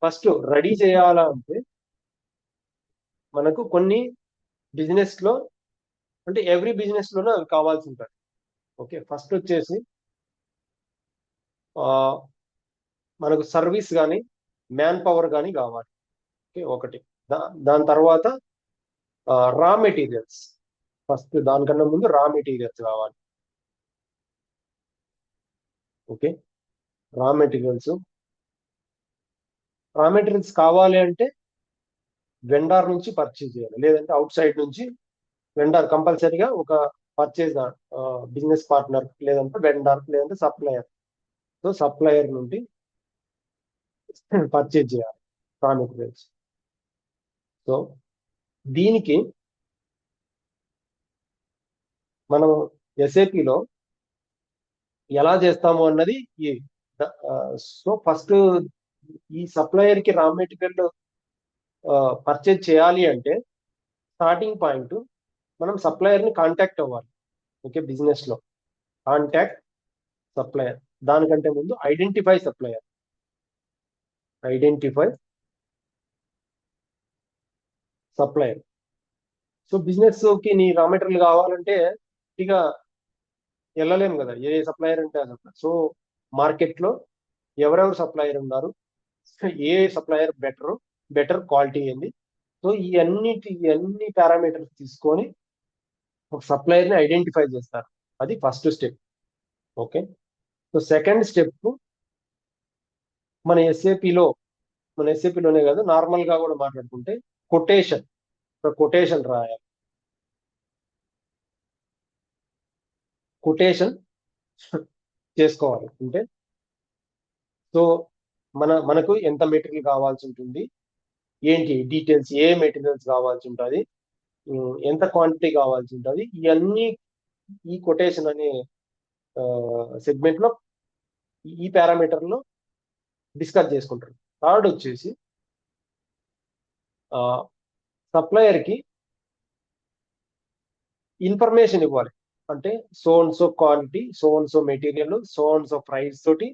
First ready చేయాలంటే మనకు కొన్ని బిజినెస్ లో అంటే ఎవ్రీ బిజినెస్ లోనూ అవి కావాల్సి ఉంటుంది. ఓకే, ఫస్ట్ వచ్చేసి మనకు సర్వీస్ కానీ మ్యాన్ పవర్ కానీ కావాలి. ఓకే, ఒకటి. దాని తర్వాత రా మెటీరియల్స్. ఫస్ట్ దానికన్నా ముందు రా మెటీరియల్స్ కావాలి. ఓకే, రా మెటీరియల్స్ కావాలి అంటే వెండార్ నుంచి పర్చేజ్ చేయాలి, లేదంటే అవుట్ సైడ్ నుంచి వెండార్ కంపల్సరీగా ఒక పర్చేజ్ బిజినెస్ పార్ట్నర్, లేదంటే వెండార్, లేదంటే సప్లయర్. సో సప్లయర్ నుండి పర్చేజ్ చేయాలి రా మెటీరియల్స్. సో దీనికి మనం ఎస్ఏపిలో ఎలా చేస్తాము అన్నది సో ఫస్ట్ ఈ సప్లయర్ కి రా మెటీరియల్ పర్చేజ్ చేయాలి అంటే స్టార్టింగ్ పాయింట్ మనం సప్లయర్ ని కాంటాక్ట్ అవ్వాలి. ఓకే, బిజినెస్ లో కాంటాక్ట్ సప్లయర్. దానికంటే ముందు ఐడెంటిఫై సప్లయర్. సో బిజినెస్ కి నీ రా మెటీరియల్ కావాలంటే ఇక వెళ్ళలేము కదా, ఏ సప్లయర్ అంటే ఆ సప్లయర్. సో మార్కెట్ లో ఎవరెవరు సప్లయర్ ఉన్నారు, ఏ సప్లయర్ బెటర్ క్వాలిటీ ఏంది, సో ఈ అన్ని పారామీటర్స్ తీసుకొని ఒక సప్లయర్ ని ఐడెంటిఫై చేస్తారు. అది first step. Okay, so second step మన ఎస్ఏపిలోనే కాదు, నార్మల్ గా కూడా మాట్లాడుకుంటే కొటేషన్ రాయాలి. కొటేషన్ చేసుకోవాలి అంటే సో మనకు ఎంత మెటీరియల్ కావాల్సి ఉంటుంది, ఏంటి డీటెయిల్స్, ఏ మెటీరియల్స్ కావాల్సి ఉంటుంది, ఎంత క్వాంటిటీ కావాల్సి ఉంటుంది, ఇవన్నీ ఈ కొటేషన్ అనే సెగ్మెంట్ లో ఈ పారామీటర్ లో డిస్కస్ చేసుకుంటారు. థర్డ్ వచ్చేసి సప్లయర్ కి ఇన్ఫర్మేషన్ ఇవ్వాలి. అంటే so and so quality, so and so material, so and so price తోటి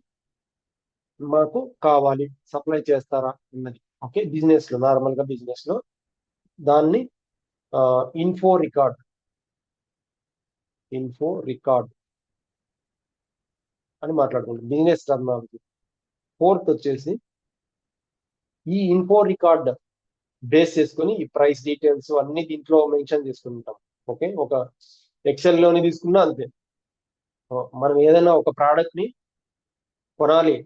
మాకు కావాలి, సప్లై చేస్తారా అన్నది. ఓకే, బిజినెస్ లో నార్మల్ గా బిజినెస్ లో దాన్ని ఇన్ఫో రికార్డ్ అని మాట్లాడుకుంటాం, బిజినెస్ టర్మినాలజీ. ఫోర్త్ వచ్చేసి ఈ ఇన్ఫో రికార్డ్ బేస్ చేసుకొని ఈ ప్రైస్ డీటెయిల్స్ అన్ని దీంట్లో మెన్షన్ చేసుకుంటాం. ఓకే, ఒక ఎక్సెల్ లోని తీసుకున్నా అంతే. మనం ఏదైనా ఒక ప్రోడక్ట్ ని కొనాలి,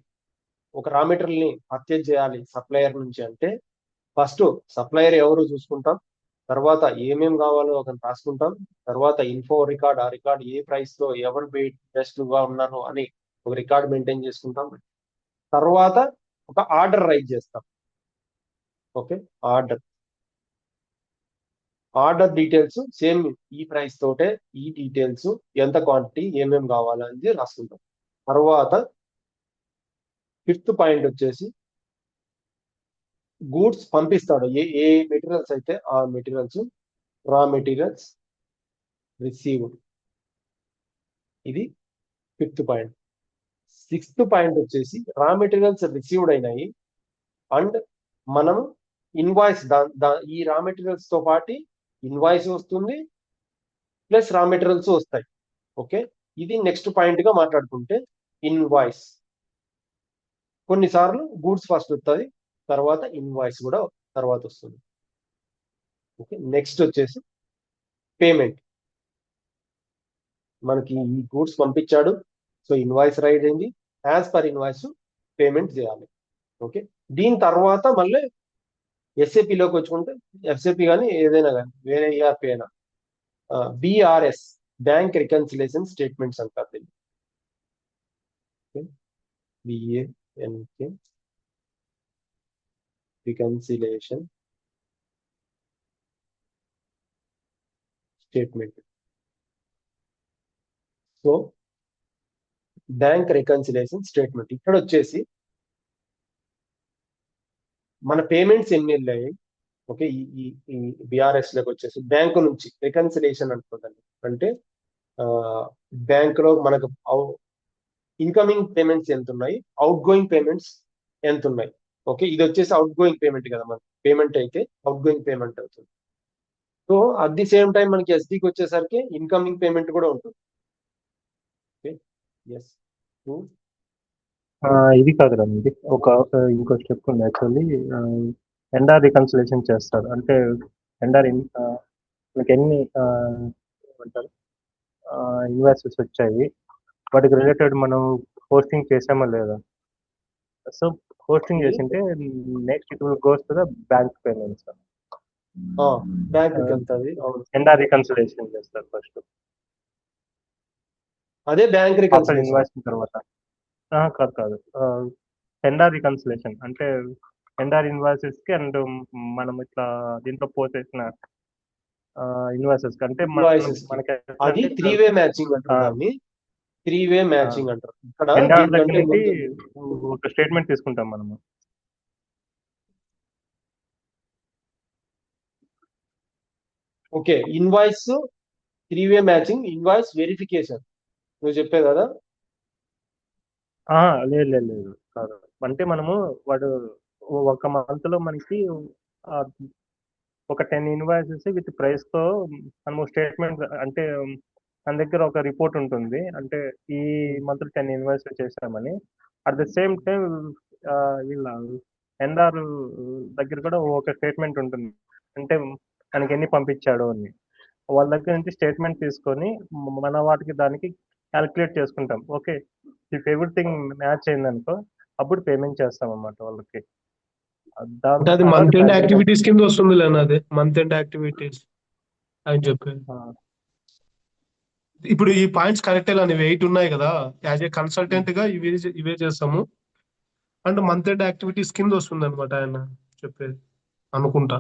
ఒక రా మెటీరియల్ ని పర్చేజ్ చేయాలి సప్లయర్ నుంచి అంటే ఫస్ట్ సప్లయర్ ఎవరు చూసుకుంటాం, తర్వాత ఏమేమి కావాలో ఒక రాసుకుంటాం, తర్వాత ఇన్ఫో రికార్డ్, ఆ రికార్డ్ ఏ ప్రైస్ తో ఎవరు బెస్ట్ గా ఉన్నారు అని ఒక రికార్డ్ మెయింటైన్ చేసుకుంటాం. తర్వాత ఒక ఆర్డర్ రైజ్ చేస్తాం. ఓకే, ఆర్డర్ డీటెయిల్స్ సేమ్ ఈ ప్రైస్ తోటే ఈ డీటెయిల్స్, ఎంత క్వాంటిటీ, ఏమేమి కావాలనేది రాసుకుంటాం. తర్వాత ఫిఫ్త్ పాయింట్ వచ్చేసి గూడ్స్ పంపిస్తాడు, ఏ మెటీరియల్స్ అయితే ఆ మెటీరియల్స్, రా మెటీరియల్స్ రిసీవ్డ్. ఇది ఫిఫ్త్ పాయింట్. సిక్స్త్ పాయింట్ వచ్చేసి రా మెటీరియల్స్ రిసీవ్డ్ అయినాయి అండ్ మనం ఇన్వాయిస్, ఈ రా మెటీరియల్స్ తో పాటు ఇన్వాయిస్ వస్తుంది ప్లస్ రా మెటీరియల్స్ వస్తాయి. ఓకే, ఇది నెక్స్ట్ పాయింట్ గా మాట్లాడుకుంటే ఇన్వాయిస్. కొన్నిసార్లు గూడ్స్ ఫస్ట్ వస్తుంది, తర్వాత ఇన్వాయిస్ కూడా తర్వాత వస్తుంది. ఓకే, నెక్స్ట్ వచ్చేసి పేమెంట్. మనకి ఈ గూడ్స్ పంపించాడు, సో ఇన్వాయిస్ రైడ్ అయింది, యాజ్ పర్ ఇన్వాయిస్ పేమెంట్ చేయాలి. ఓకే, దీని తర్వాత మళ్ళీ ఎస్ఏపిలోకి వచ్చుకుంటే ఎఫ్ఏపి కానీ ఏదైనా కానీ వేరే ఈఆర్పి అయినా బిఆర్ఎస్, బ్యాంక్ రికన్సిలేషన్ స్టేట్మెంట్స్ అంటారు దీన్ని. BANK reconciliation statement. So bank reconciliation statement ఇక్కడ వచ్చేసి మన పేమెంట్స్ ఎన్ని వెళ్ళాయి. ఓకే, ఈ బిఆర్ఎస్ లోకి వచ్చేసి బ్యాంకు నుంచి రికన్సిలేషన్ అనుకోదండి, అంటే బ్యాంక్ లో మనకు ఇన్కమింగ్ పేమెంట్స్ ఎంత ఉన్నాయి, అవుట్ గోయింగ్ పేమెంట్స్ ఎంత ఉన్నాయి, ఓకే, ఇది వచ్చేసి అవుట్ గోయింగ్ పేమెంట్ కదా, మనకి పేమెంట్ అయితే అవుట్ గోయింగ్ పేమెంట్ అవుతుంది. So at the same time మనకి ఎస్డికి వచ్చేసరికి ఇన్కమింగ్ పేమెంట్ కూడా ఉంటుంది. Okay, yes. ఇది కాదు రా, ఇది ఇంకో స్టెప్ ఉంది యాక్చువల్లీ. ఎండార్ రికన్సిలేషన్ చేస్తారు అంటే ఎండార్ మనకి ఎన్ని ఏమంటారు ఇన్వాయిసెస్ వచ్చాయి, వాటికి రిలేటెడ్ మనం పోస్టింగ్ చేసామా లేదా. సో పోస్టింగ్ చేసింటే next it will goes to the bank payments. Bank వెళ్తుంది. ఎండార్ రికన్సిలేషన్ చేస్తారు ఫస్ట్, అదే బ్యాంక్ ఆఫ్టర్ రికన్సిలేషన్. ఇన్వాయిసింగ్ తర్వాత. కాదు ఎండార్ రికన్సిలేషన్ అంటే ఎండార్ ఇన్వాయిసెస్ కి అండ్ మనం ఇట్లా దీంట్లో పోసేసిన ఇన్వాయిసెస్ కంటే మనకి అది 3-way మ్యాచింగ్ అంటారు. 3-way మ్యాచింగ్ అంటారు. ఇక్కడ ఎండార్ దగ్గర నుంచి ఒక స్టేట్మెంట్ తీసుకుంటాం మనము. Okay, invoice 3-way matching, invoice verification నువ్వు చెప్పేది కదా. లేదు కాదు. అంటే మనము వాడు ఒక మంత్ లో మనకి ఒక 10 ఇన్వాయిసెస్ విత్ ప్రైస్ తో మనము స్టేట్మెంట్ అంటే మన దగ్గర ఒక రిపోర్ట్ ఉంటుంది, అంటే ఈ మంత్ 10 ఇన్వాయిసెస్ చేసామని. అట్ ద సేమ్ టైం వీళ్ళ ఎన్ఆర్ దగ్గర కూడా ఒక స్టేట్మెంట్ ఉంటుంది, అంటే మనకి ఎన్ని పంపించాడు అని. వాళ్ళ దగ్గర నుంచి స్టేట్మెంట్ తీసుకొని మన వాటికి దానికి క్యాలిక్యులేట్ చేసుకుంటాం. ఓకే, ఇఫ్ ఎవ్రీథింగ్ మ్యాచ్ అయిందనుకో అప్పుడు పేమెంట్ చేస్తాం అన్నమాట వాళ్ళకి. అది మంత్ ఎండ్ యాక్టివిటీస్ కింద వస్తుంది లేనా, అదే మంత్ ఎండ్ యాక్టివిటీస్ అని చెప్పి. ఇప్పుడు ఈ పాయింట్స్ కరెక్ట్ అనేవి 8 ఉన్నాయి కదా, యాజ్ ఏ కన్సల్టెంట్ గా ఇవే చేస్తాము అంటే మంత్ ఎండ్ యాక్టివిటీస్ కింద వస్తుంది అనమాట ఆయన చెప్పేది అనుకుంటా.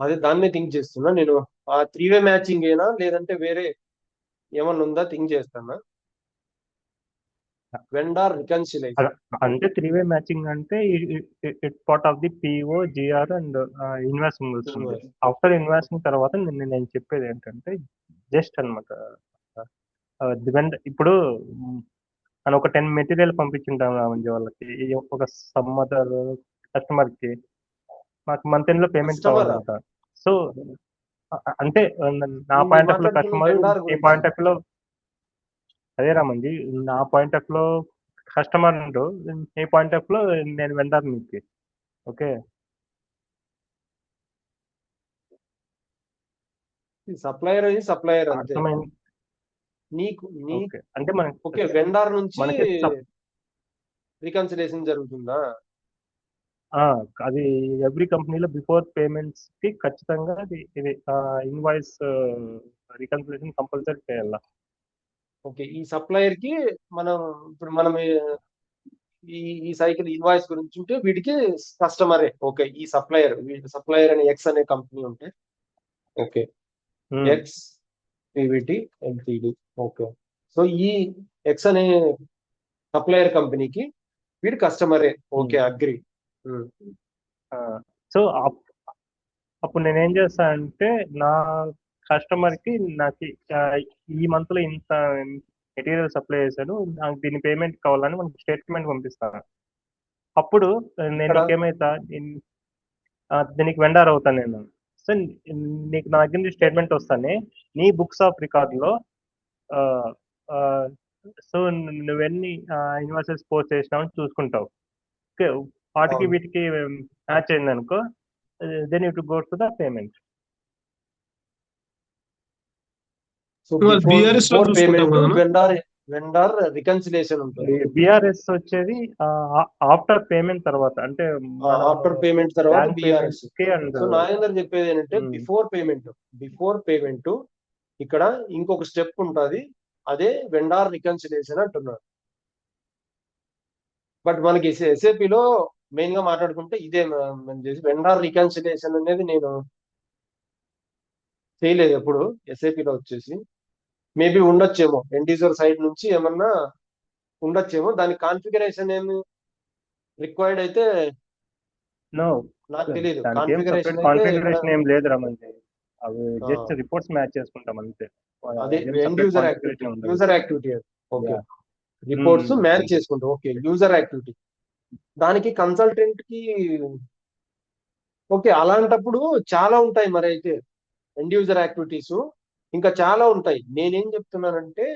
అదే దాన్నే థింక్ చేస్తున్నా నేను. ఆ 3-way మ్యాచింగ్ ఏనా లేదంటే వేరే ఏమన్నా ఉందా థింక్ చేస్తానా. వెండార్ రికన్సిలేషన్ అంటే 3-way మ్యాచింగ్ అంటే it part of the PO GR and invoicing వస్తుంది. ఆఫ్టర్ ఇన్వాయిసింగ్ తర్వాత నేను చెప్పేది ఏంటంటే జస్ట్ అనమాట, ఇప్పుడు మనం ఒక 10 మెటీరియల్ పంపించుంటాం రామంజీ వాళ్ళకి, ఒక సమ్ అదర్ కస్టమర్ కి మాకు మంత్ ఎండ్ లో పేమెంట్ కావాలంట. సో అంటే నా పాయింట్ ఆఫ్ లో కస్టమర్ ఈ పాయింట్ ఆఫ్ లో అదే రామంజీ, నా పాయింట్ ఆఫ్ లో కస్టమర్ ఉంటూ ఈ పాయింట్ ఆఫ్ లో నేను వెండర్ మీకు. ఓకే, సప్లయర్ అంతే నీకు అంటే మనకి. ఓకే, వెండర్ నుంచి రికన్సిలేషన్ జరుగుతుందా? అది ఎవ్రీ కంపెనీలో బిఫోర్ పేమెంట్స్ కి ఖచ్చితంగా ఇది ఇన్వాయిస్ రికన్సిలేషన్ కంపల్సరీ చేయాల. ఓకే, ఈ సప్లయర్ కి మనం ఈ సైకిల్ ఇన్వాయిస్ గురించి ఉంటే వీటికి కస్టమరే. ఓకే, ఈ సప్లయర్ అనే ఎక్స్ అనే కంపెనీ ఉంటే okay, X PVT LTD. Okay, so ఈ ఎక్స్ అనే సప్లయర్ కంపెనీకి వీడు కస్టమరే. Okay, agri. సో అప్పుడు నేనేం చేస్తా అంటే నా కస్టమర్ కి నాకు ఈ మంత్ లో ఇంత మెటీరియల్ సప్లై చేశాడు, నాకు దీని పేమెంట్ కావాలని మనకి స్టేట్మెంట్ పంపిస్తాను. అప్పుడు నేను ఏమైతా దీనికి వెండర్ అవుతాను నేను. సో నీకు నా దగ్గర నుంచి స్టేట్మెంట్ వస్తానే నీ బుక్స్ ఆఫ్ రికార్డ్ లో సో నువ్వెన్ని ఇన్వాయిసెస్ పోస్ట్ చేసినావని చూసుకుంటావు. ఓకే, వాటికి వీటికి మ్యాచ్ అయింది అనుకో, then you to go to the payment. So vendor reconciliation ఉంటుంది. బిఆర్ఎస్ వచ్చేది ఆఫ్టర్ పేమెంట్ తర్వాత, అంటే ఆఫ్టర్ పేమెంట్ తర్వాత బిఆర్ఎస్. సో నాగేందర్ చెప్పేది ఏంటంటే బిఫోర్ పేమెంట్ ఇక్కడ ఇంకొక స్టెప్ ఉంటుంది, అదే వెండార్ రికన్సిలేషన్ అంటున్నారు. బట్ మనకి ఎస్ఏపిలో మెయిన్ గా మాట్లాడుకుంటే ఇదే వెండార్ రికన్సిలేషన్ అనేది నేను చేయలేదు ఎప్పుడు. ఎస్ఏపిలో వచ్చేసి మేబీ ఉండొచ్చేమో, ఎండ్ యూజర్ సైడ్ నుంచి ఏమన్నా ఉండొచ్చేమో. దాని కాన్ఫిగరేషన్ ఏమి రిక్వైర్డ్ అయితే నాకు తెలియదు. కాన్ఫిగరేషన్ ఏం లేదు రమంజీ, అవి జస్ట్ రిపోర్ట్స్ మ్యాచ్ చేసుకుంటాం అంతే. అదే end user activity okay, reports match చేసుకుంటాం. ఓకే, యూజర్ యాక్టివిటీ దానికి కన్సల్టెంట్ కి ఓకే, అలాంటప్పుడు చాలా ఉంటాయి మరి అయితే ఎండ్ యూజర్ యాక్టివిటీస్ ఇంకా చాలా ఉంటాయి. నేనేం చెప్తున్నానంటే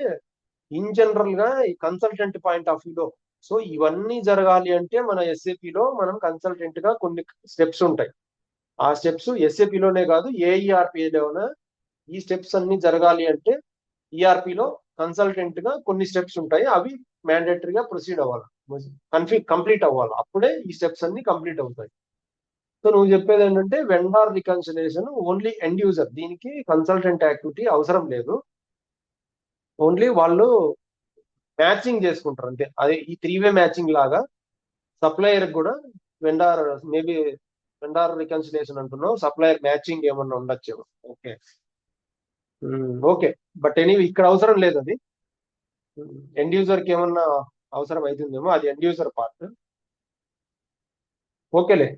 ఇన్ జనరల్ గా ఈ కన్సల్టెంట్ పాయింట్ ఆఫ్ వ్యూలో, సో ఇవన్నీ జరగాలి అంటే మన SAP లో మనం కన్సల్టెంట్ గా కొన్ని స్టెప్స్ ఉంటాయి. ఆ స్టెప్స్ SAP లోనే కాదు ఏ ERP లోనే ఈ స్టెప్స్ అన్ని జరగాలి అంటే ERP లో కన్సల్టెంట్ గా కొన్ని స్టెప్స్ ఉంటాయి. అవి మ్యాండేటరీగా ప్రొసీడ్ అవ్వాలి, కంప్లీట్ అవ్వాలి. అప్పుడే ఈ స్టెప్స్ అన్ని కంప్లీట్ అవుతాయి. సో నువ్వు చెప్పేది ఏంటంటే vendor reconciliation only end user, దీనికి కన్సల్టెంట్ యాక్టివిటీ అవసరం లేదు. ఓన్లీ వాళ్ళు మ్యాచింగ్ చేసుకుంటారు అంతే. అదే ఈ 3-వే మ్యాచింగ్ లాగా సప్లయర్ కూడా వెండార్ మేబీ వెండార్ రికన్సిలేషన్ అంటున్నావు, సప్లయర్ మ్యాచింగ్ ఏమన్నా ఉండొచ్చు. ఓకే ఓకే, బట్ ఎనీవే ఇక్కడ అవసరం లేదు. అది ఎండ్ యూజర్ కి ఏమన్నా అవసరం అవుతుందేమో, అది ఎండ్ యూజర్ పార్ట్. ఓకేలే.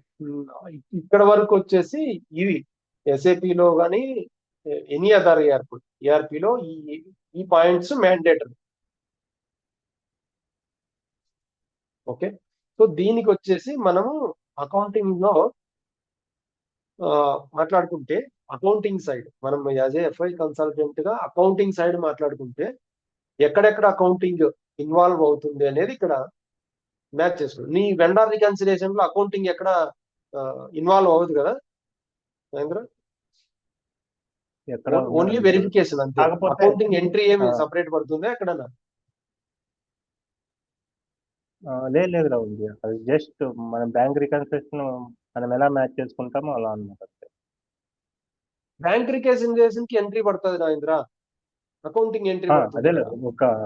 ఇక్కడ వరకు వచ్చేసి ఇవి SAP లో కానీ ఎనీ అదర్ ERP లో ఈ పాయింట్స్ మ్యాండేటరీ. ఓకే, సో దీనికి వచ్చేసి మనము అకౌంటింగ్ లో మాట్లాడుకుంటే, అకౌంటింగ్ సైడ్ మనం యాజ్ ఏ FI కన్సల్టెంట్ గా అకౌంటింగ్ సైడ్ మాట్లాడుకుంటే ఎక్కడెక్కడ అకౌంటింగ్ ఇన్వాల్వ్ అవుతుంది అనేది ఇక్కడ మ్యాచ్ చేసుకోండి. నీ వెండార్ రికన్సిలేషన్ లో అకౌంటింగ్ ఎక్కడ ఇన్వాల్వ్ అవ్వదు కదా మహేంద్ర, ఎక్కడ ఓన్లీ ఉండదండి. వెరిఫికేషన్ అంతే. కాకపోతే అకౌంటింగ్ ఎంట్రీ ఏమి ఆ, సపరేట్ పడుతుందా ఎక్కడన్నా? లేదు రాహుల్ జీ, అది జస్ట్ మన బ్యాంక్ రికన్స్ట్రక్షన్ మనం ఎలా మ్యాచ్ చేసుకుంటామో అలా అన్నమాట. బ్యాంక్ రికన్సిలేషన్ కి ఎంట్రీ పడుతుంది రాజేంద్ర, అకౌంటింగ్ ఎంట్రీ పడుతుంది అదే కదా.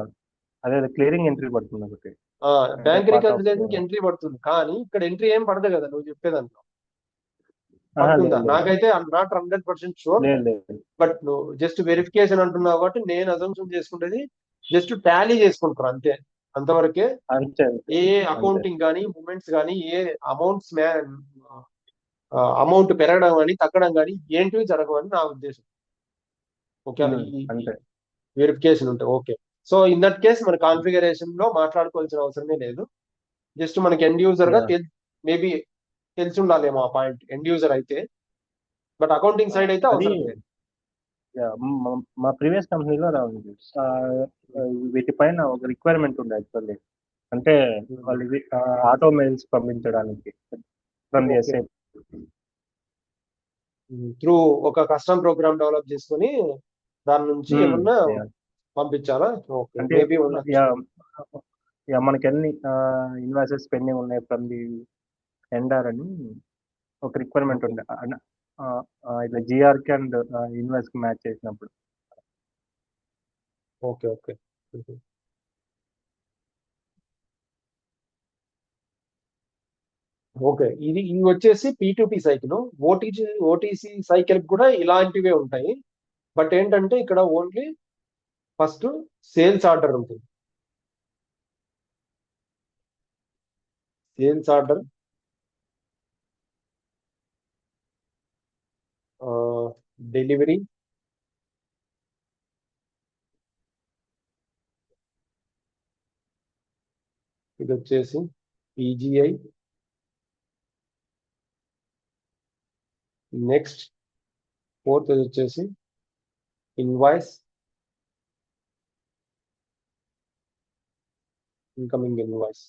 అదే క్లియరింగ్ ఎంట్రీ పడుతుంది ఒకటి, బ్యాంక్ part of రికన్సిలేషన్ కి ఎంట్రీ పడుతుంది, కానీ ఇక్కడ ఎంట్రీ ఏం పడదు కదా నువ్వు చెప్పేదాంట్లో. లేదు పడుతుందా? లేదు నాకైతే ఐఎమ్ నాట్ 100% షూర్, లేదు లేదు బట్ నువ్వు జస్ట్ వెరిఫికేషన్ అంటున్నావు కాబట్టి నేను అజంప్షన్ చేసుకునేది జస్ట్ టాలీ చేసుకుంటారు అంతే, అంతవరకే. అంతే ఏ అంతే. అకౌంటింగ్ కానీ మూమెంట్స్ కానీ ఏ అమౌంట్ పెరగడం కానీ తగ్గడం కానీ ఏంటివి జరగవని నా ఉద్దేశం. ఓకే, అంతే. వెరిఫికేషన్ ఉంటే okay. So in that case మన కాన్ఫిగరేషన్ లో మాట్లాడుకోవాల్సిన అవసరమే లేదు. జస్ట్ మనకి ఎండ్ యూజర్ గా మేబీ తెలిసి ఉండాలేమో ఆ పాయింట్ ఎండ్ యూజర్ అయితే, బట్ అకౌంటింగ్ సైడ్ అయితే అది అవసరం లేదు. మా ప్రీవియస్ కంపెనీలో రావాలి వీటిపైన ఒక రిక్వైర్మెంట్ ఉంది యాక్చువల్లీ. అంటే వాళ్ళు ఆటో మెయిల్స్ పంపించడానికి ఫ్రమ్ ది SAP. త్రూ ఒక కస్టమ్ ప్రోగ్రామ్ డెవలప్ చేసుకొని దాని నుంచి ఏమన్నా పంపించాలా? ఓకే, అంటే మేబీ మనకి ఎన్ని ఇన్వాయిసెస్ పెండింగ్ ఉన్నాయి ఫ్రమ్ ది ఎండర్ అని ఒక రిక్వైర్మెంట్ ఉంది. ఇట్లా GRకి అండ్ ఇన్వాయిస్ కి మ్యాచ్ చేసినప్పుడు. ఓకే ఓకే ఓకే, ఇది వచ్చేసి P2P సైకిల్. OTC సైకిల్ కూడా ఇలాంటివే ఉంటాయి. బట్ ఏంటంటే ఇక్కడ ఓన్లీ ఫస్ట్ సేల్స్ ఆర్డర్ ఉంటుంది. సేల్స్ ఆర్డర్, డెలివరీ, ఇది వచ్చేసి PGI, నెక్స్ట్ ఫోర్త్ వచ్చేసి invoice, incoming invoice,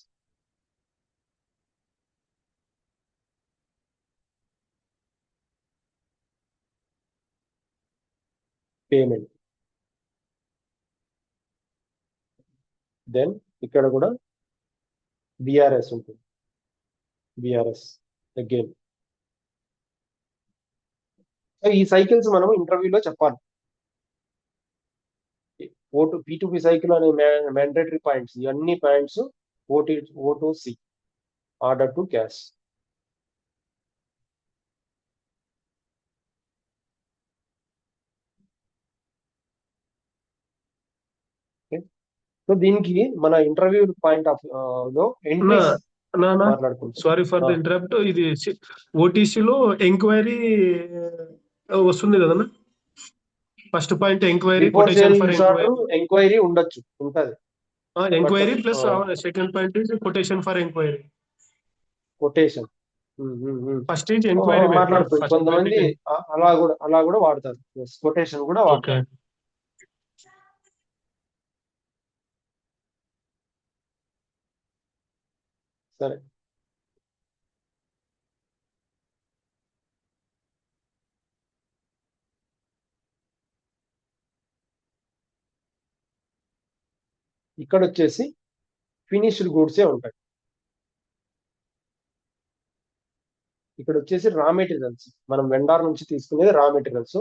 payment. Then ఇక్కడ కూడా BRS ఉంటుంది, BRS అగైన్. ఈ సైకిల్స్ మనం ఇంటర్వ్యూలో చెప్పాలి. P2P సైకిల్ అనే మ్యాండేటరీ పాయింట్స్, ఇవన్నీ points O2C, order to cash. So దీనికి మన ఇంటర్వ్యూ పాయింట్ ఆఫ్ లో ఎంట్రీస్ మాట్లాడుకుంటాం. Sorry for the interrupt. ఇది OTC లో ఎంక్వైరీ వస్తుంది కదా first point, enquiry, quotation for enquiry ఉండొచ్చు, ఉంటది. Enquiry plus second point is quotation for enquiry. Quotation. First is enquiry పెట్టిన మాట్లాడుతుంది ఫస్ట్ కొంతమంది అలా కూడా వాడతారు. కొటేషన్ కూడా ఓకే వాడతారు. సరే, ఇక్కడ వచ్చేసి ఫినిష్డ్ గూడ్సే ఉంటాయి. ఇక్కడ వచ్చేసి రా మెటీరియల్స్, మనం వెండార్ నుంచి తీసుకునేది రా మెటీరియల్స్.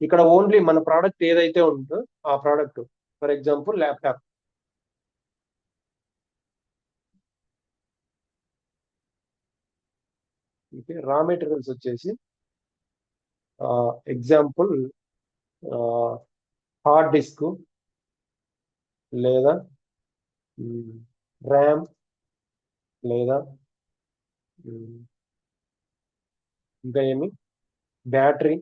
ఇక్కడ ఓన్లీ మన ప్రోడక్ట్ ఏదైతే ఉందో ఆ ప్రోడక్ట్, ఫర్ ఎగ్జాంపుల్ ల్యాప్టాప్, రా మెటీరియల్స్ వచ్చేసి ఎగ్జాంపుల్ హార్డ్ డిస్క్ లేదా ర్యామ్ లేదా ఇంకా ఏమి బ్యాటరీ.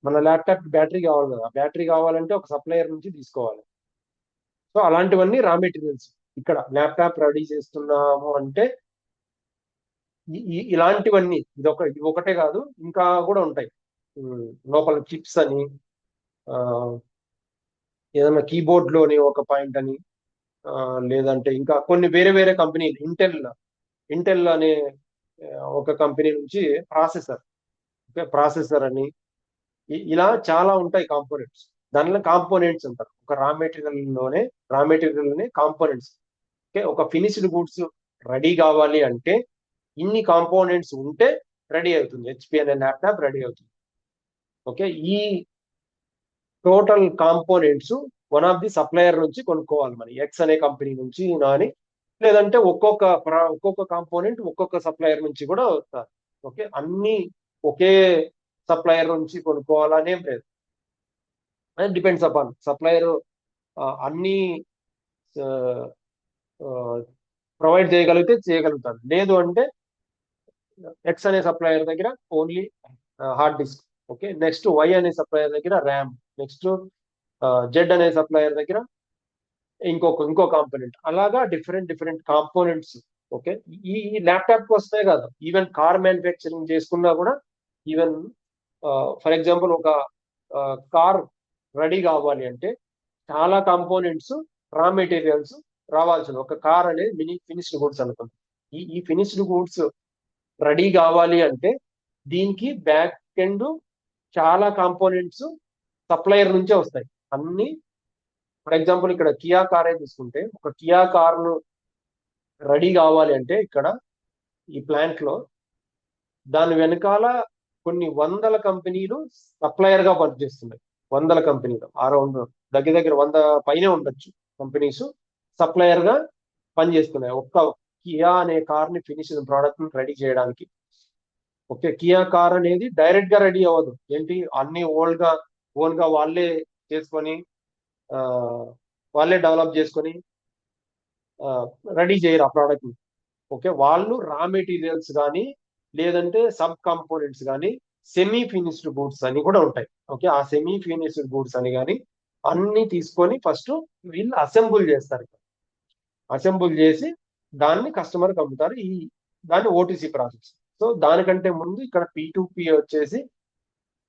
మన ల్యాప్టాప్ బ్యాటరీ కావాలి కదా, బ్యాటరీ కావాలంటే ఒక సప్లయర్ నుంచి తీసుకోవాలి. సో అలాంటివన్నీ రా మెటీరియల్స్. ఇక్కడ ల్యాప్టాప్ రెడీ చేస్తున్నాము అంటే ఇలాంటివన్నీ, ఇది ఒకటే కాదు, ఇంకా కూడా ఉంటాయి. లోపల చిప్స్ అని, ఏదైనా కీబోర్డ్ లోని ఒక పాయింట్ అని, లేదంటే ఇంకా కొన్ని వేరే వేరే కంపెనీలు, ఇంటెల్ అనే ఒక కంపెనీ నుంచి ప్రాసెసర్ అని, ఇలా చాలా ఉంటాయి కాంపోనెంట్స్. దానిలో కాంపోనెంట్స్ అంటారు. ఒక రా మెటీరియల్ కాంపోనెంట్స్. ఓకే, ఒక ఫినిష్డ్ గూడ్స్ రెడీ కావాలి అంటే ఇన్ని కాంపోనెంట్స్ ఉంటే రెడీ అవుతుంది, హెచ్పి అనే ల్యాప్టాప్ రెడీ అవుతుంది. ఓకే, ఈ total components one of the supplier నుంచి కొనుక్కోవాలి, మరి ఎక్స్ అనే కంపెనీ నుంచి కానీ, లేదంటే ఒక్కొక్క కాంపోనెంట్ ఒక్కొక్క సప్లయర్ నుంచి కూడా వస్తారు. ఓకే, అన్ని ఒకే సప్లయర్ నుంచి కొనుక్కోవాలనేం లేదు. డిపెండ్స్ అపాన్ సప్లయర్ అన్ని ప్రొవైడ్ చేయగలుగుతారు. లేదు అంటే ఎక్స్ అనే సప్లయర్ దగ్గర only hard disk. Okay, next Y అనే సప్లయర్ దగ్గర ర్యామ్, నెక్స్ట్ జెడ్ అనే సప్లయర్ దగ్గర ఇంకో కాంపోనెంట్. అలాగా డిఫరెంట్ కాంపోనెంట్స్. ఓకే, ఈ ల్యాప్టాప్ వస్తాయి కదా, ఈవెన్ కార్ మ్యానుఫ్యాక్చరింగ్ చేసుకున్నా కూడా, ఈవెన్ ఫర్ ఎగ్జాంపుల్ ఒక కార్ రెడీ కావాలి అంటే చాలా కాంపోనెంట్స్, రా మెటీరియల్స్ రావాల్సింది. ఒక కార్ అనేది మినీ ఫినిష్డ్ గూడ్స్ అనుకుంది. ఈ ఫినిష్డ్ గూడ్స్ రెడీ కావాలి అంటే దీనికి బ్యాక్ ఎండ్ చాలా కాంపోనెంట్స్ సప్లయర్ నుంచే వస్తాయి అన్ని. ఫర్ ఎగ్జాంపుల్ ఇక్కడ కియా కారే తీసుకుంటే, ఒక కియా కార్ను రెడీ కావాలి అంటే ఇక్కడ ఈ ప్లాంట్ లో దాని వెనకాల కొన్ని వందల కంపెనీలు సప్లయర్ గా పనిచేస్తున్నాయి. వందల కంపెనీలు, అరౌండ్ దగ్గర 100 పైనే ఉండొచ్చు కంపెనీస్ సప్లయర్ గా పనిచేస్తున్నాయి ఒక్క కియా అనే కార్ ని ఫినిష్ ప్రోడక్ట్ ని రెడీ చేయడానికి. ఓకే, కియా కార్ అనేది డైరెక్ట్ గా రెడీ అవ్వదు. ఏంటి, అన్ని ఓన్ గా వాళ్ళే చేసుకొని, వాళ్ళే డెవలప్ చేసుకొని రెడీ చేయరు ఆ ప్రోడక్ట్ ని. ఓకే, వాళ్ళు రా మెటీరియల్స్ కానీ, లేదంటే సబ్ కాంపోనెంట్స్ కానీ, సెమీ ఫినిష్డ్ గూడ్స్ అని కూడా ఉంటాయి. ఓకే, ఆ సెమీ ఫినిష్డ్ గూడ్స్ అని కానీ అన్ని తీసుకొని ఫస్ట్ వీళ్ళు అసెంబుల్ చేస్తారు. అసెంబుల్ చేసి దాన్ని కస్టమర్కి అమ్ముతారు. దాన్ని ఓటీసీ ప్రాసెస్. సో దానికంటే ముందు ఇక్కడ P2P వచ్చేసి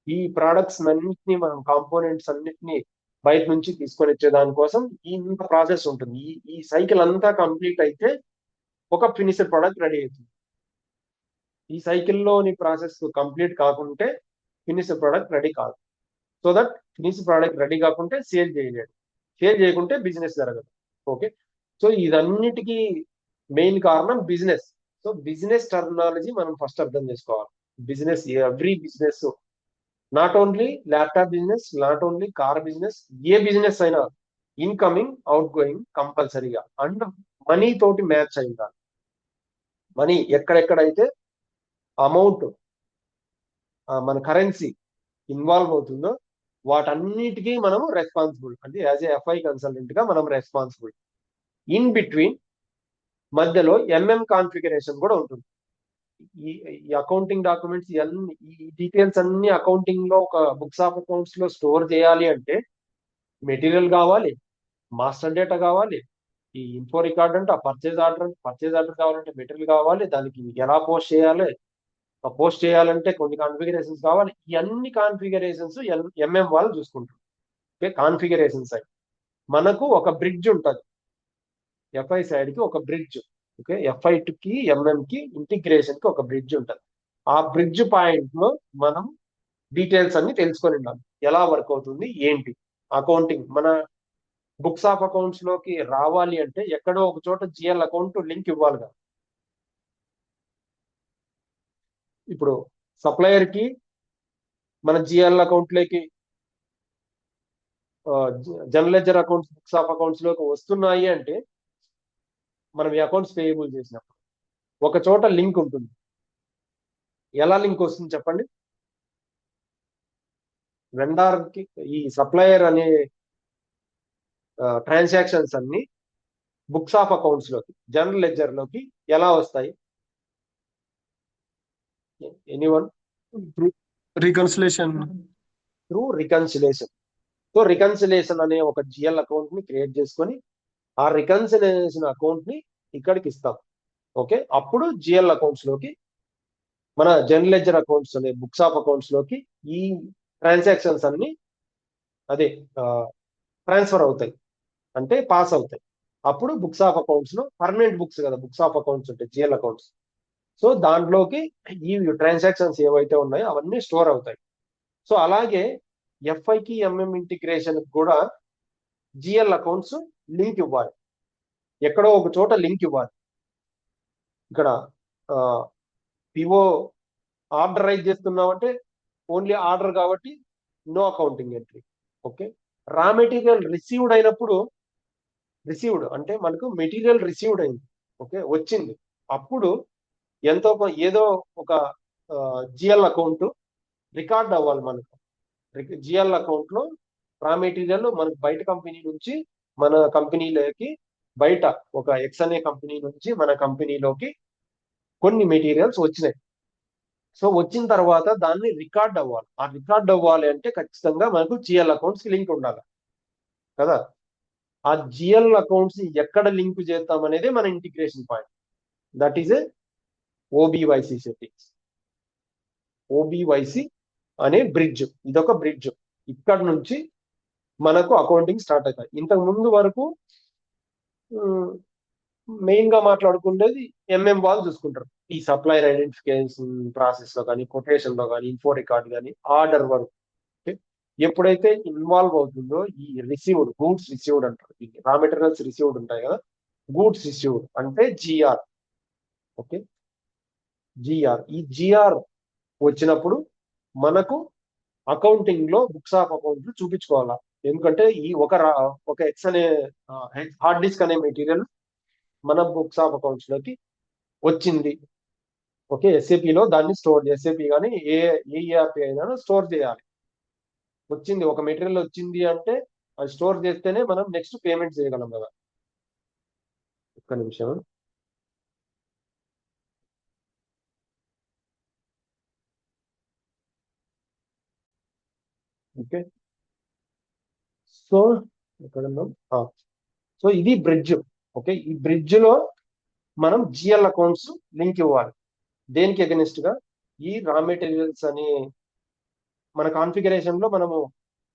ఈ ప్రోడక్ట్స్ అన్నిటిని, మనం కాంపోనెంట్స్ అన్నిటిని బయట నుంచి తీసుకొని వచ్చే దానికోసం ఇంత ప్రాసెస్ ఉంటుంది. ఈ సైకిల్ అంతా కంప్లీట్ అయితే ఒక ఫినిష్డ్ ప్రోడక్ట్ రెడీ అవుతుంది. ఈ సైకిల్లోని ప్రాసెస్ కంప్లీట్ కాకుంటే ఫినిష్డ్ ప్రోడక్ట్ రెడీ కాదు. So that finished product ready కాకుంటే సేల్ చేయలేడు, సేల్ చేయకుంటే బిజినెస్ జరగదు. ఓకే, సో ఇదన్నిటికీ మెయిన్ కారణం బిజినెస్. సో బిజినెస్ టర్మినాలజీ మనం ఫస్ట్ అర్థం చేసుకోవాలి. Business, every business, not only laptop business, not only car business, A business అయినా ఇన్కమింగ్ అవుట్ గోయింగ్ కంపల్సరీగా అండ్ మనీ తోటి మ్యాచ్ అయిందా. మనీ ఎక్కడెక్కడైతే అమౌంట్ మన కరెన్సీ ఇన్వాల్వ్ అవుతుందో వాటన్నిటికీ మనము రెస్పాన్సిబుల్. అంటే యాజ్ ఏ FI కన్సల్టెంట్ గా మనం రెస్పాన్సిబుల్. ఇన్ బిట్వీన్ మధ్యలో కాన్ఫిగరేషన్ కూడా ఉంటుంది. ఈ అకౌంటింగ్ డాక్యుమెంట్స్, ఈ డీటెయిల్స్ అన్ని అకౌంటింగ్ లో, ఒక బుక్స్ ఆఫ్ అకౌంట్స్ లో స్టోర్ చేయాలి అంటే మెటీరియల్ కావాలి, మాస్టర్ డేటా కావాలి, ఈ ఇన్ఫో రికార్డ్ అంటే ఆ పర్చేజ్ ఆర్డర్ కావాలంటే మెటీరియల్ కావాలి, దానికి ఎలా పోస్ట్ చేయాలి, పోస్ట్ చేయాలంటే కొన్ని కాన్ఫిగరేషన్స్ కావాలి. ఈ అన్ని కాన్ఫిగరేషన్స్ ఎంఎం వాళ్ళు చూసుకుంటారు. ఓకే, కాన్ఫిగరేషన్ సైడ్ మనకు ఒక బ్రిడ్జ్ ఉంటుంది, ఎఫ్ఐ సైడ్ కి ఒక బ్రిడ్జ్. ఓకే, ఎఫ్ఐ కి ఎంఎం కి ఇంటిగ్రేషన్ కి ఒక బ్రిడ్జ్ ఉంటుంది. ఆ బ్రిడ్జ్ పాయింట్ లో మనం డీటెయిల్స్ అన్ని తెలుసుకొని ఉండాలి, ఎలా వర్క్ అవుతుంది ఏంటి. అకౌంటింగ్ మన బుక్స్ ఆఫ్ అకౌంట్స్ లోకి రావాలి అంటే ఎక్కడో ఒక చోట జిఎల్ అకౌంట్ లింక్ ఇవ్వాలి కదా. ఇప్పుడు సప్లయర్ కి మన జిఎల్ అకౌంట్ లోకి general ledger accounts books of accounts లోకి వస్తున్నాయి అంటే మనం ఈ అకౌంట్స్ పేయబుల్ చేసినప్పుడు ఒక చోట లింక్ ఉంటుంది. ఎలా లింక్ వస్తుంది చెప్పండి? వెండార్ కి ఈ సప్లయర్ అనే ట్రాన్సాక్షన్స్ అన్ని బుక్స్ ఆఫ్ అకౌంట్స్ లోకి జనరల్ లెడ్జర్ లోకి ఎలా వస్తాయి? Anyone? Reconciliation. Through reconciliation. So reconciliation అనే ఒక జిఎల్ అకౌంట్ ని క్రియేట్ చేసుకొని ఆ రికన్సిలేషన్ అకౌంట్ ని ఇక్కడికి ఇస్తాం. ఓకే, అప్పుడు జిఎల్ అకౌంట్స్ లోకి మన జనరల్ లెడ్జర్ అకౌంట్స్ అనే బుక్స్ ఆఫ్ అకౌంట్స్ లోకి ఈ ట్రాన్సాక్షన్స్ అన్ని అదే ట్రాన్స్ఫర్ అవుతాయి, అంటే పాస్ అవుతాయి. అప్పుడు బుక్స్ ఆఫ్ అకౌంట్స్ లో పర్మనెంట్ బుక్స్ కదా బుక్స్ ఆఫ్ అకౌంట్స్ ఉంటాయి జిఎల్ అకౌంట్స్. సో దాంట్లోకి ఈ ట్రాన్సాక్షన్స్ ఏవైతే ఉన్నాయో అవన్నీ స్టోర్ అవుతాయి. సో అలాగే ఎఫ్ఐకి ఎంఎం ఇంటిగ్రేషన్ కూడా జిఎల్ అకౌంట్స్ లింక్ ఇవ్వాలి, ఎక్కడో ఒక చోట లింక్ ఇవ్వాలి. ఇక్కడ పిఓ ఆర్డరైజ్ చేస్తున్నామంటే ఓన్లీ ఆర్డర్ కాబట్టి no accounting entry. Okay, raw material received అయినప్పుడు, రిసీవ్డ్ అంటే మనకు మెటీరియల్ రిసీవ్డ్ అయింది, ఓకే వచ్చింది, అప్పుడు ఎంతో ఏదో ఒక జిఎల్ అకౌంట్ రికార్డ్ అవ్వాలి మనకు. జిఎల్ అకౌంట్ లో రా మెటీరియల్ మనకు బయట కంపెనీ నుంచి మన కంపెనీలోకి, బయట ఒక ఎక్స్ అనే కంపెనీ నుంచి మన కంపెనీలోకి కొన్ని మెటీరియల్స్ వచ్చినాయి. సో వచ్చిన తర్వాత దాన్ని రికార్డ్ అవ్వాలి. ఆ రికార్డ్ అవ్వాలి అంటే ఖచ్చితంగా మనకు జిఎల్ అకౌంట్స్ లింక్ ఉండాలి కదా. ఆ జిఎల్ అకౌంట్స్ ఎక్కడ లింక్ చేస్తాం అనేది మన integration point. That is a ఓబివైసి settings. ఓబివైసి అనే బ్రిడ్జ్, ఇదొక బ్రిడ్జ్. ఇక్కడ నుంచి మనకు అకౌంటింగ్ స్టార్ట్ అవుతాయి. ఇంతకు ముందు వరకు మెయిన్ గా మాట్లాడుకునేది ఎంఎం వాళ్ళు చూసుకుంటారు. ఈ సప్లైర్ ఐడెంటిఫికేషన్ ప్రాసెస్ లో కానీ, కొటేషన్ లో కానీ, ఇన్ఫో రికార్డ్ కానీ, ఆర్డర్ వరకు. ఎప్పుడైతే ఇన్వాల్వ్ అవుతుందో ఈ రిసీవ్డ్, గూడ్స్ రిసీవ్డ్ అంటారు, రా మెటీరియల్స్ రిసీవ్డ్ ఉంటాయి కదా, గూడ్స్ రిసీవ్డ్ అంటే జిఆర్. Okay, GR. ఈ జిఆర్ వచ్చినప్పుడు మనకు అకౌంటింగ్ లో బుక్స్ ఆఫ్ అకౌంట్ చూపించుకోవాలా. ఎందుకంటే ఈ ఒక ఎక్స్ అనే హార్డ్ డిస్క్ అనే మెటీరియల్ మన బుక్స్ ఆఫ్ అకౌంట్స్ లోకి వచ్చింది. ఓకే, ఎస్ఏపి లో దాన్ని స్టోర్, ఎస్ఏపి కానీ ఏఈఆర్పి అయినా స్టోర్ చేయాలి. వచ్చింది, ఒక మెటీరియల్ వచ్చింది అంటే అది స్టోర్ చేస్తేనే మనం నెక్స్ట్ పేమెంట్ చేయగలం కదా. ఒక్క నిమిషం. ఓకే, సో ఎక్కడ ఉన్నాం? సో ఇది బ్రిడ్జ్. ఓకే, ఈ బ్రిడ్జ్ లో మనం జిఎల్ అకౌంట్స్ లింక్ ఇవ్వాలి. దేనికి అగెనిస్ట్ గా? ఈ రా మెటీరియల్స్ అని మన కాన్ఫిగరేషన్ లో మనము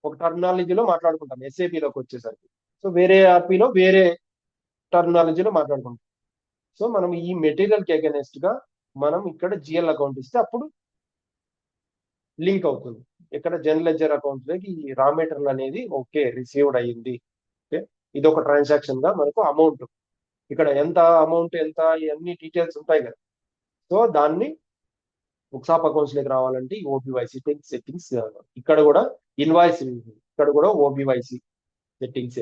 ఒక టర్మినాలజీలో మాట్లాడుకుంటాం ఎస్ఏపిలోకి వచ్చేసరికి. సో వేరే ఆర్పిలో వేరే టర్మినాలజీలో మాట్లాడుకుంటాం. సో మనం ఈ మెటీరియల్ కి అగెనిస్ట్ గా మనం ఇక్కడ జిఎల్ అకౌంట్ ఇస్తే అప్పుడు లింక్ అవుతుంది. ఇక్కడ జనరల్ లెడ్జర్ అకౌంట్ లోకి ఈ రా మెటీరియల్ అనేది ఓకే రిసీవ్డ్ అయ్యింది. ఓకే, ఇది ఒక ట్రాన్సాక్షన్ గా మనకు అమౌంట్, ఇక్కడ ఎంత అమౌంట్ ఎంత ఇవన్నీ డీటెయిల్స్ ఉంటాయి కదా. సో దాన్ని బుక్స్ ఆఫ్ అకౌంట్స్ లోకి రావాలంటే ఈ ఓబివైసి సెట్టింగ్స్. ఇక్కడ కూడా ఇన్వాయిస్, ఇక్కడ కూడా ఓబివైసి సెట్టింగ్స్.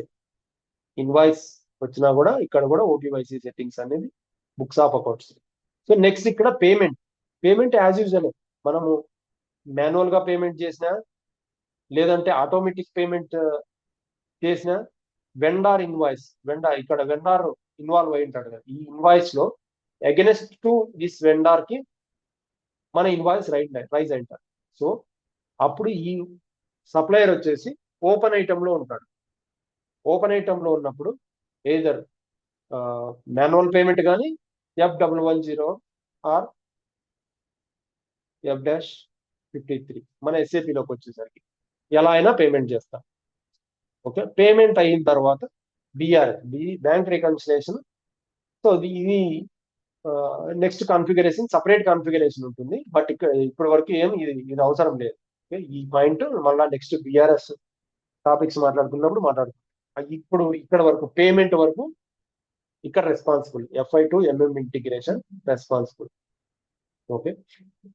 ఇన్వాయిస్ వచ్చినా కూడా ఇక్కడ కూడా ఓబివైసి సెట్టింగ్స్ అనేది books of accounts. So next ఇక్కడ పేమెంట్ యాజ్ యూజువల్ మనము మాన్యువల్ గా పేమెంట్ చేసినా, లేదంటే ఆటోమేటిక్ పేమెంట్ చేసిన, వెండార్ ఇన్వాయిస్, ఇక్కడ వెండార్ ఇన్వాల్వ్ అయి ఉంటాడు కదా, ఈ ఇన్వాయిస్ లో అగెనెస్ట్ టు దిస్ వెండార్ కి మన ఇన్వాయిస్ రైజ్ అంటారు. సో అప్పుడు ఈ సప్లయర్ వచ్చేసి ఓపెన్ ఐటమ్ లో ఉంటాడు. ఓపెన్ ఐటమ్ లో ఉన్నప్పుడు ఏదర్ మాన్యువల్ పేమెంట్ కానీ F110 ఆర్ F-53 మన ఎస్ఏపిలోకి వచ్చేసరికి ఎలా అయినా పేమెంట్ చేస్తాం. ఓకే, పేమెంట్ అయిన తర్వాత బ్యాంక్ రికన్సిలేషన్. సో ఇది నెక్స్ట్ కాన్ఫిగరేషన్, సపరేట్ కాన్ఫిగరేషన్ ఉంటుంది. బట్ ఇప్పటి వరకు ఇది అవసరం లేదు. ఓకే, ఈ పాయింట్ మళ్ళీ నెక్స్ట్ బిఆర్ఎస్ టాపిక్స్ మాట్లాడుకున్నప్పుడు మాట్లాడుకుంటాం. ఇప్పుడు ఇక్కడ వరకు పేమెంట్ వరకు ఇక్కడ responsible FI to MM integration responsible. Okay,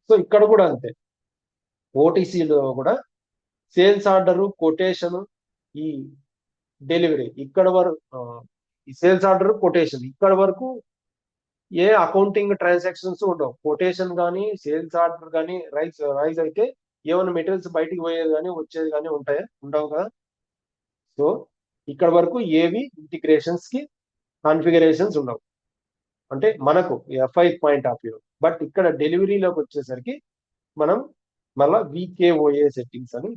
so ఇక్కడ కూడా అంతే. ఓటీసీలో కూడా సేల్స్ ఆర్డర్, కొటేషన్, ఈ డెలివరీ ఇక్కడ వరకు, ఈ సేల్స్ ఆర్డర్, కొటేషన్ ఇక్కడ వరకు ఏ అకౌంటింగ్ ట్రాన్సాక్షన్స్ ఉండవు. కొటేషన్ కానీ సేల్స్ ఆర్డర్ కానీ రైజ్ అయితే ఏమైనా మెటీరియల్స్ బయటికి పోయేది కానీ వచ్చేది కానీ ఉండవు కదా. సో ఇక్కడ వరకు ఏవి ఇంటిగ్రేషన్స్ కి కాన్ఫిగరేషన్స్ ఉండవు, అంటే మనకు FI point of view. But ఇక్కడ డెలివరీలోకి వచ్చేసరికి మనం మళ్ళా VKOA సెట్టింగ్స్ అని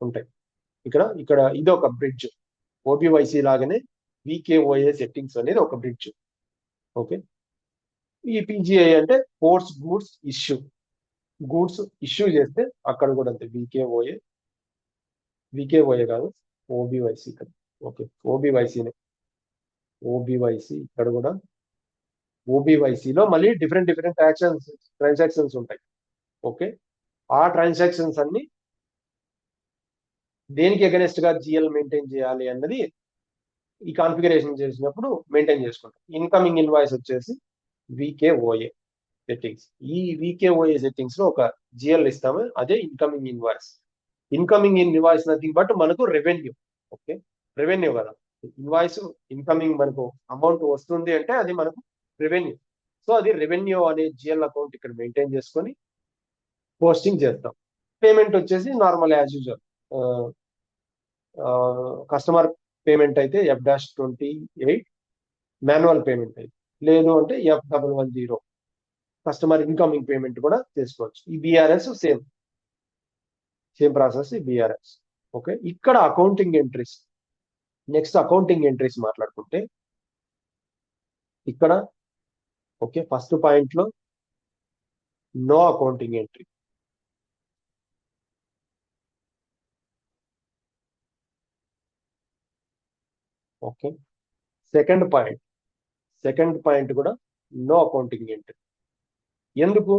ఉంటాయి. ఇక్కడ ఇది ఒక బ్రిడ్జ్. OBYC లాగానే VKOA సెట్టింగ్స్ అనేది ఒక బ్రిడ్జ్. ఓకే, ఈ PGI అంటే పోర్ట్స్ గూడ్స్ ఇష్యూ చేస్తే అక్కడ కూడా అంతే VKOA కాదు OBYC ఇక్కడ. ఓకే, OBYC ఇక్కడ కూడా OBYC లో మళ్ళీ డిఫరెంట్ ట్రాన్సాక్షన్స్ ఉంటాయి. ఓకే, ఆ ట్రాన్సాక్షన్స్ అన్ని దేనికి అగెనెస్ట్ గా GL మెయింటైన్ చేయాలి అన్నది ఈ కాన్ఫిగరేషన్ చేసినప్పుడు మెయింటైన్ చేసుకుంటాం. ఇన్కమింగ్ ఇన్వాయిస్ వచ్చేసి VKOA సెట్టింగ్స్. ఈ VKOA సెట్టింగ్స్ లో ఒక GL ఇస్తాము, అదే incoming invoice. Incoming invoice nothing but మనకు రెవెన్యూ. ఓకే, రెవెన్యూ కదా, ఇన్వాయిస్ ఇన్కమింగ్ మనకు అమౌంట్ వస్తుంది అంటే అది మనకు రెవెన్యూ. సో అది రెవెన్యూ అనే GL అకౌంట్ ఇక్కడ మెయింటైన్ చేసుకొని పోస్టింగ్ చేస్తాం. పేమెంట్ వచ్చేసి normal as usual. Customer payment అయితే F-28 మాన్యువల్ పేమెంట్ అయితే, లేదు అంటే F110 కస్టమర్ ఇన్కమింగ్ పేమెంట్ కూడా చేసుకోవచ్చు. ఈ BRS సేమ్ ప్రాసెస్. ఈ BRS. ఓకే, ఇక్కడ accounting entries. Next accounting entries మాట్లాడుకుంటే ఇక్కడ ఓకే, ఫస్ట్ పాయింట్ లో no accounting entry. Okay, second point కూడా నో అకౌంటింగ్ ఎంట్రీ. ఎందుకు?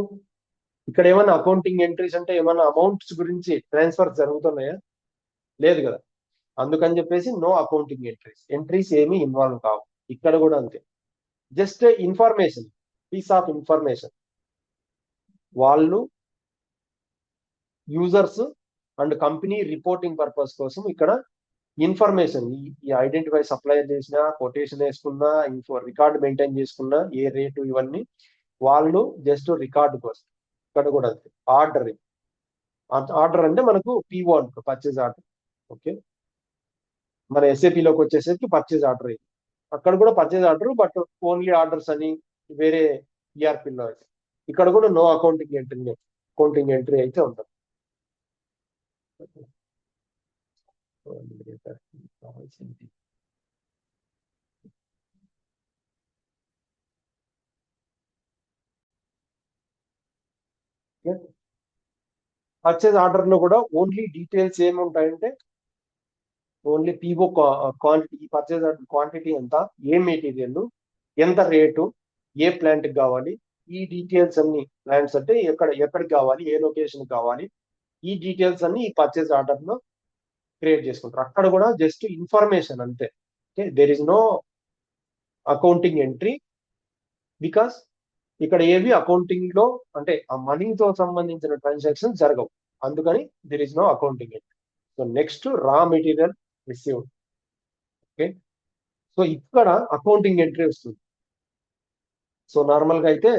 ఇక్కడ ఏమైనా అకౌంటింగ్ ఎంట్రీస్ అంటే ఏమైనా అమౌంట్స్ గురించి ట్రాన్స్ఫర్ జరుగుతున్నాయా? లేదు కదా. అందుకని చెప్పేసి నో అకౌంటింగ్ ఎంట్రీస్ ఏమీ ఇన్వాల్వ్ కావు. ఇక్కడ కూడా అంతే, just information, piece of information. వాళ్ళు users and company reporting purpose కోసం ఇక్కడ ఇన్ఫర్మేషన్, ఈ ఐడెంటిఫై సప్లయర్ చేసినా, కొటేషన్ వేసుకున్నా, రికార్డ్ మెయింటైన్ చేసుకున్నా, ఏ రేటు, ఇవన్నీ వాళ్ళు జస్ట్ రికార్డు కోసం. ఇక్కడ కూడా అంతే. ఆర్డర్ అంటే మనకు PO అనుకో, పర్చేజ్ ఆర్డర్. ఓకే, మన SAPలోకి వచ్చేసరికి పర్చేజ్ ఆర్డర్ ఇది. అక్కడ కూడా purchase order, but only orders అని వేరే ERPలో అయితే. ఇక్కడ కూడా నో అకౌంటింగ్ ఎంట్రీ అయితే ఉంటుంది. పర్చేజ్ ఆర్డర్ లో కూడా ఓన్లీ డీటెయిల్స్ ఏముంటాయంటే only PO quantity, purchase order quantity ఎంత, ఏ మెటీరియల్, ఎంత రేటు, ఏ ప్లాంట్ కి కావాలి, ఈ డీటెయిల్స్ అన్ని. ప్లాంట్స్ అంటే ఎక్కడికి కావాలి, ఏ లొకేషన్ కావాలి, ఈ డీటెయిల్స్ అన్ని ఈ పర్చేజ్ ఆర్డర్ లో క్రియేట్ చేసుకుంటారు. అక్కడ కూడా జస్ట్ ఇన్ఫర్మేషన్ అంతే. Okay, there is no accounting entry, because ఇక్కడ ఏవి అకౌంటింగ్ లో అంటే ఆ మనీతో సంబంధించిన ట్రాన్సాక్షన్ జరగవు. అందుకని there is no accounting entry. So next raw material received. Okay, so ఇక్కడ అకౌంటింగ్ ఎంట్రీ వస్తుంది. సో నార్మల్ గా అయితే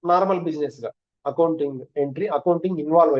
నార్మల్ బిజినెస్ గా అకౌంటింగ్ ఎంట్రీ, అకౌంటింగ్ ఇన్వాల్వ్